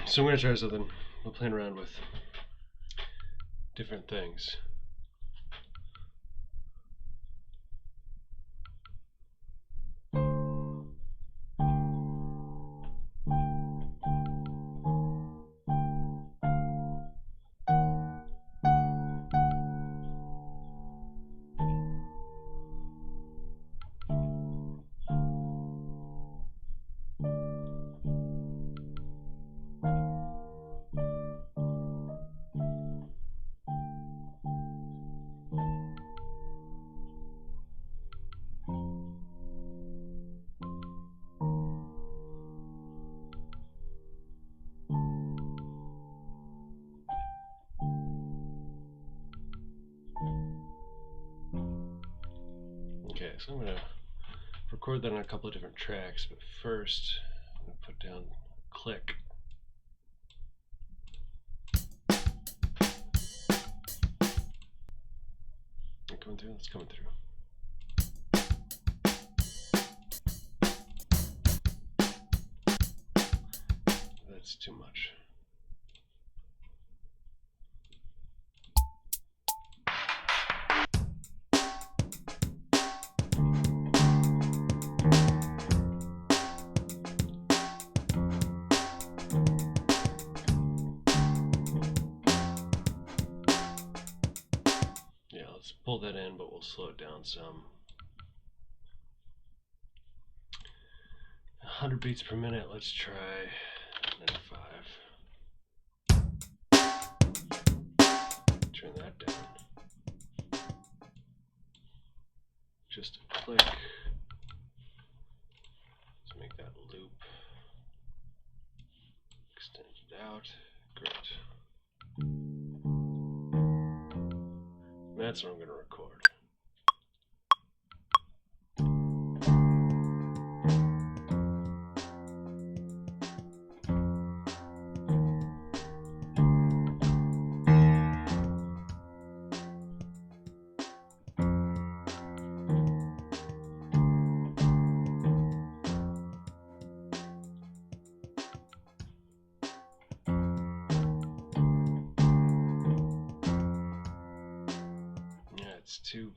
So I'm going to try something. We're playing around with different things. Okay, so I'm going to record that on a couple of different tracks, but first I'm going to put down click. Coming through? That's coming through. That's too much. Yeah, let's pull that in, but we'll slow it down some. 100 beats per minute, let's try 95. Turn that down. Just a click. Let's make that loop. Extend it out. Great. That's what I'm going to record. It's too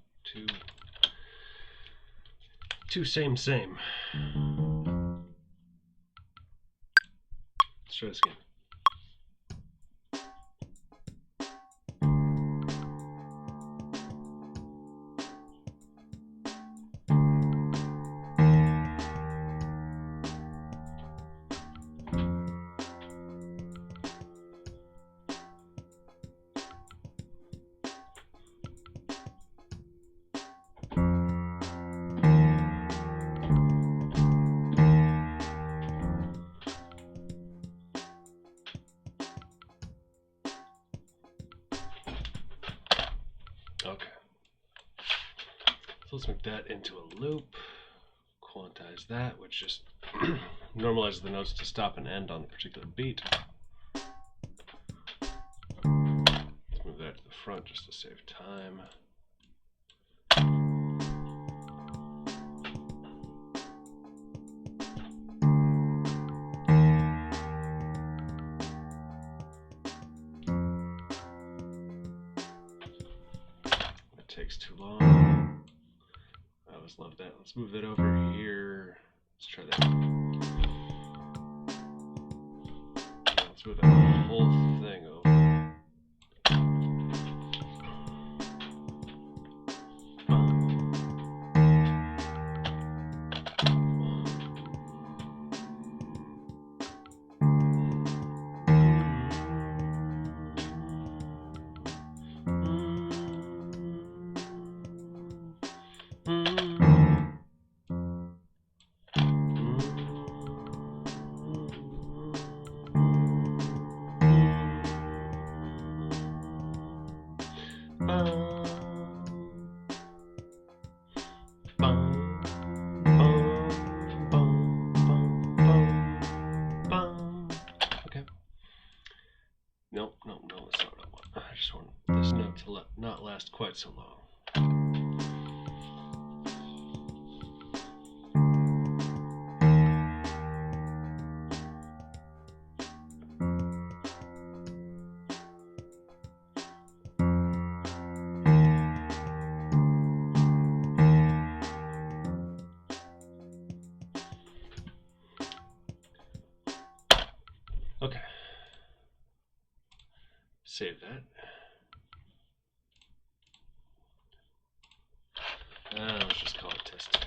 same. Let's try this again. Okay, so let's make that into a loop, quantize that, which just normalizes the notes to stop and end on a particular beat. Let's move that to the front just to save time. Takes too long. I always love that. Let's move that over here. Let's try that. Let's move that whole thing over. Okay. No, that's not what I want. I just want this note to not last quite so long. save that. Let's just call it test.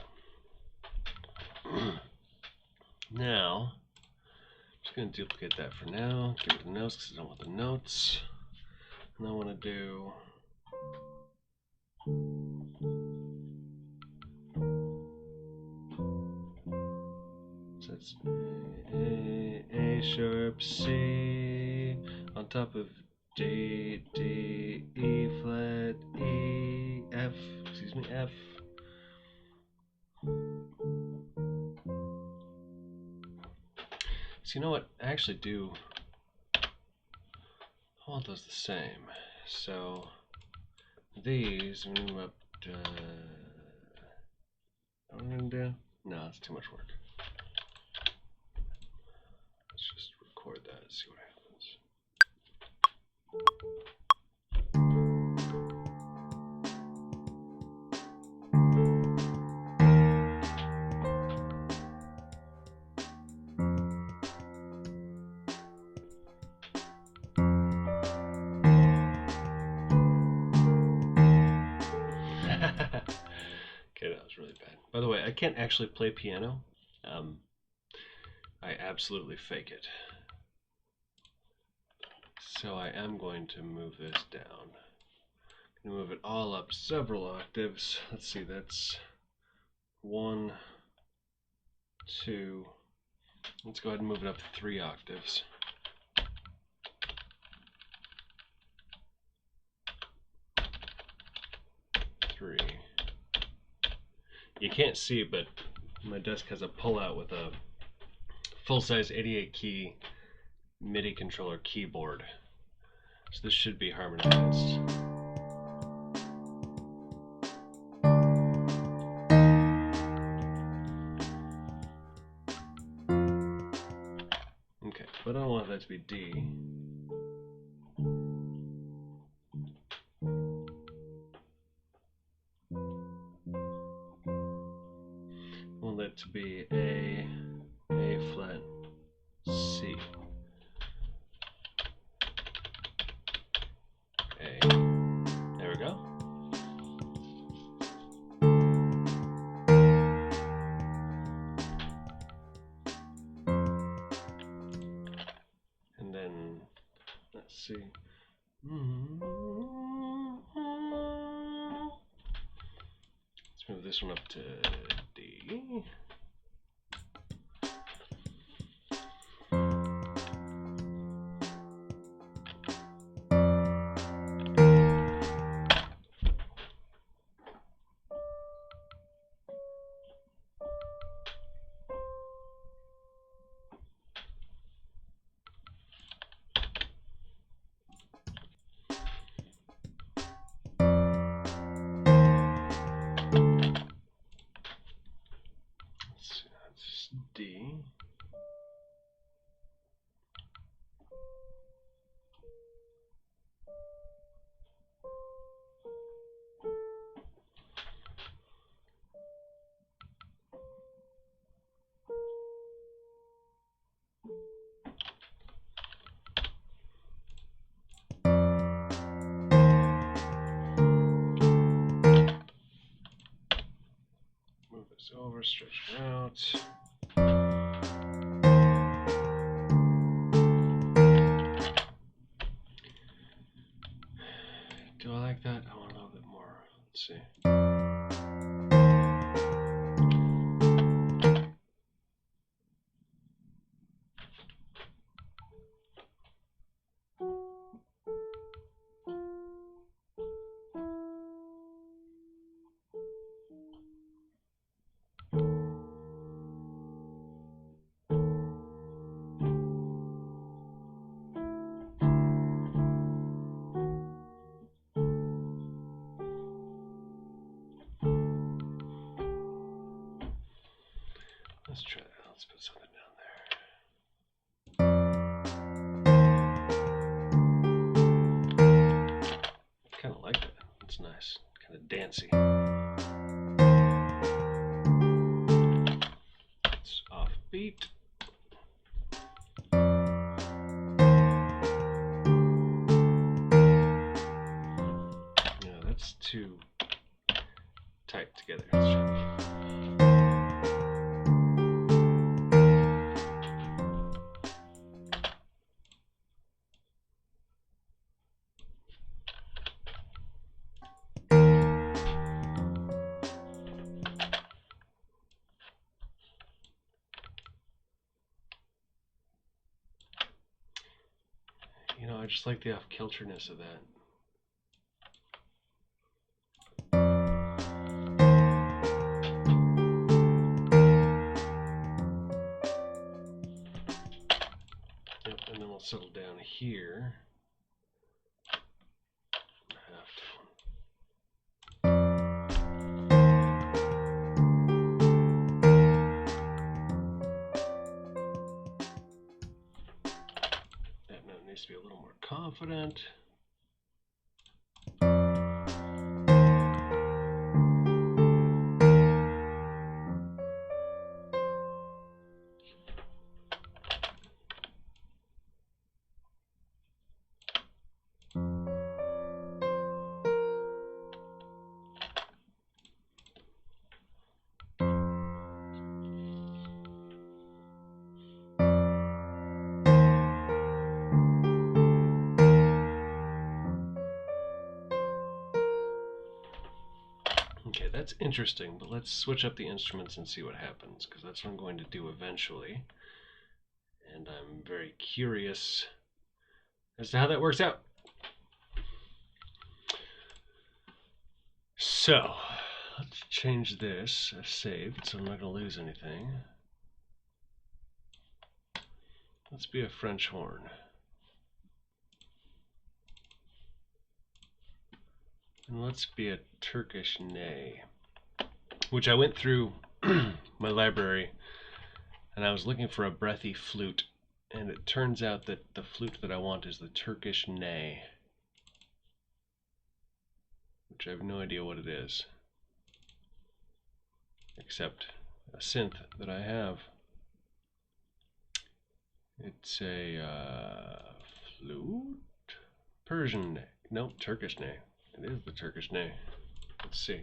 Now, I'm just going to duplicate that for now. Get rid of the notes because I don't want the notes. And I want to do so that's A sharp C on top of D, D, E flat, E, F, excuse me, F. So you know what? I actually do all those the same. So these, I'm going to move up to, what am I going to do? No, it's too much work. Let's just record that and see what happens. Okay, that was really bad. By the way, I can't actually play piano. I absolutely fake it. So I am going to move this down. I'm going to move it all up several octaves. Let's see, that's 1, 2. Let's go ahead and move it up 3 octaves. You can't see it, but my desk has a pull-out with a full-size 88-key MIDI controller keyboard. So this should be harmonized. Okay, but I don't want that to be D. I want that to be A flat, C. A. There we go. And then, let's see. Let's move this one up to D. D. Move this over, stretch it out. Do I like that? I want a little bit more. Let's see. Let's try that. Let's put something down there. I kind of like that. It's nice. Kind of dancey. It's offbeat. you know, I just like the off-kilterness of that. Yep, and then we'll settle down here. That note needs to be a little more confident. Okay, that's interesting, but let's switch up the instruments and see what happens, because that's what I'm going to do eventually. And I'm very curious as to how that works out. So, let's change this as saved, so I'm not going to lose anything. Let's be a French horn. And let's be a Turkish ney, which I went through my library and I was looking for a breathy flute, and it turns out that the flute that I want is the Turkish ney, which I have no idea what it is, except a synth that I have. It's a flute? Persian ney. Nope, Turkish ney. It is the Turkish ney. Let's see.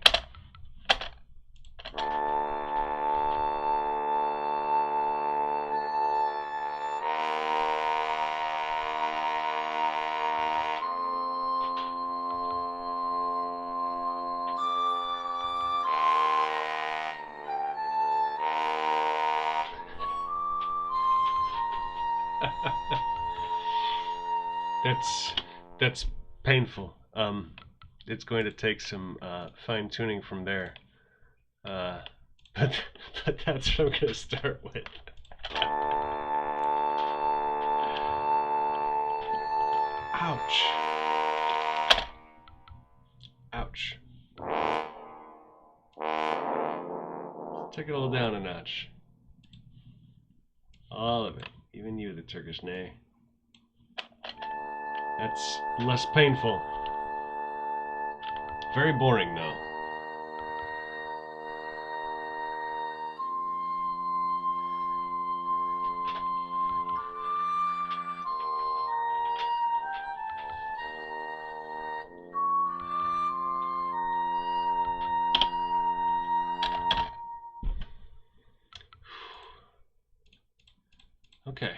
That's painful. It's going to take some fine tuning from there, but that's what I'm going to start with. Ouch! Ouch! Take it all down a notch. All of it, even you, the Turkish ney. That's less painful. Very boring, though. Okay.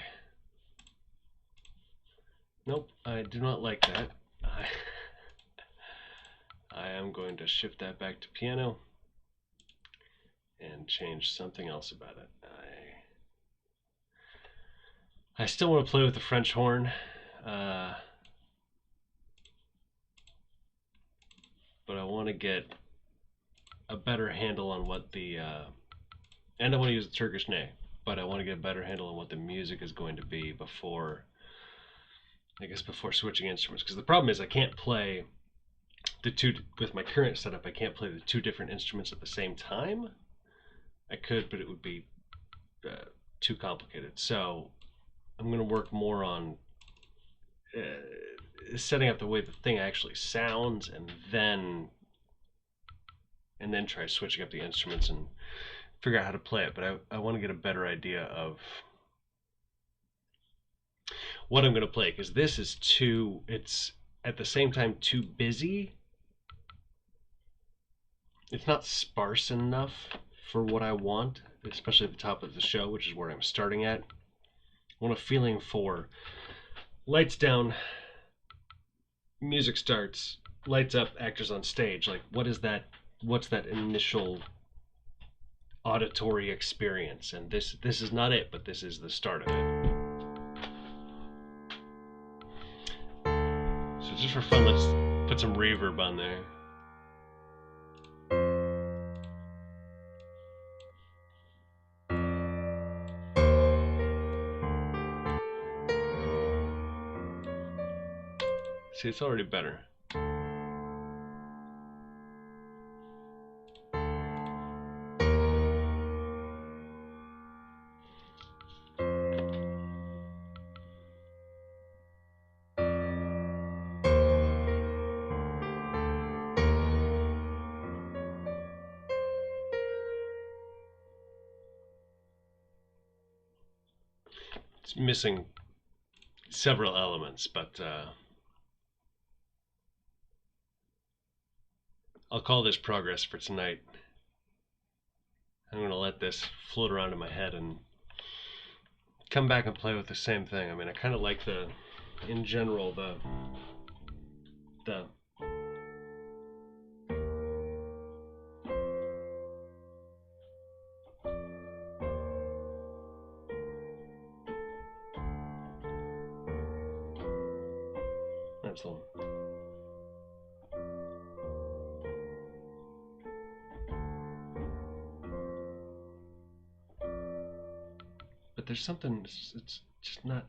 Nope, I do not like that. I am going to shift that back to piano and change something else about it. I still want to play with the French horn, but I want to get a better handle on what the, and I want to use the Turkish ney, but I want to get a better handle on what the music is going to be before, I guess, before switching instruments. Because the problem is I can't play the two, with my current setup, I can't play the two different instruments at the same time. I could, but it would be too complicated. So I'm going to work more on setting up the way the thing actually sounds, and then try switching up the instruments and figure out how to play it. But I want to get a better idea of what I'm going to play, because this is too, it's at the same time too busy. It's not sparse enough for what I want, especially at the top of the show, which is where I'm starting at. I want a feeling for lights down, music starts, lights up, actors on stage. Like, what is that? What's that initial auditory experience? And this is not it, but this is the start of it. for fun, let's put some reverb on there. See, it's already better. It's missing several elements, but I'll call this progress for tonight. I'm going to let this float around in my head and come back and play with the same thing. I mean, I kind of like in general, the that's the one. But there's something, it's just not,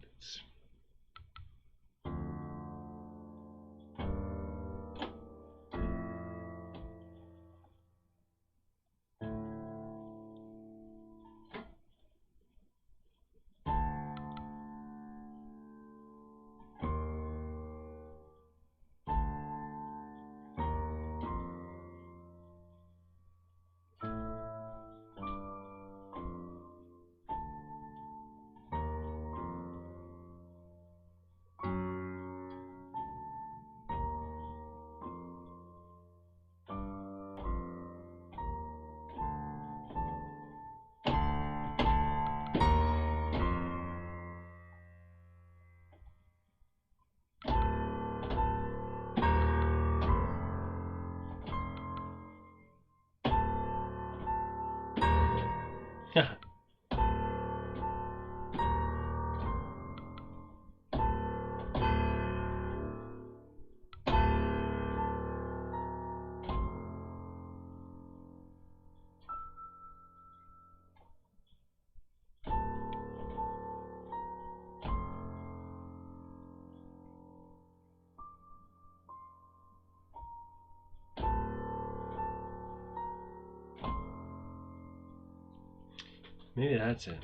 maybe that's it.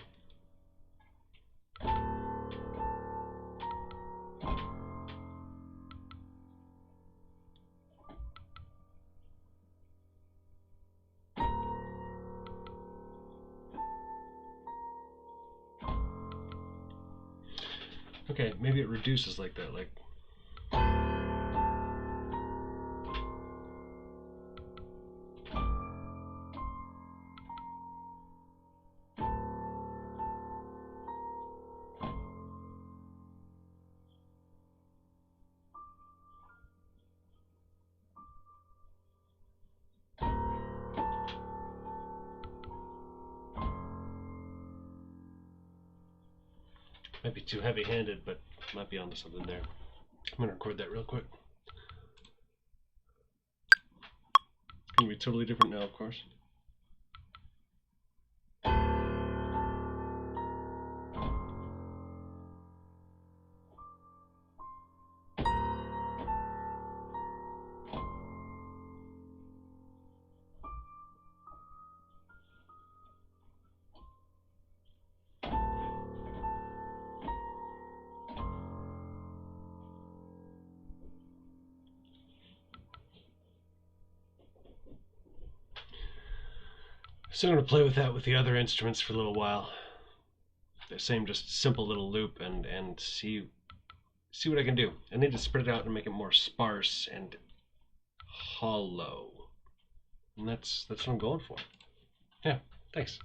Okay, maybe it reduces like that, like. Might be too heavy-handed, but might be onto something there. I'm gonna record that real quick. It's gonna be totally different now, of course. So I'm going to play with that with the other instruments for a little while. The same just simple little loop and see what I can do. I need to spread it out and make it more sparse and hollow. And that's what I'm going for. Yeah, thanks.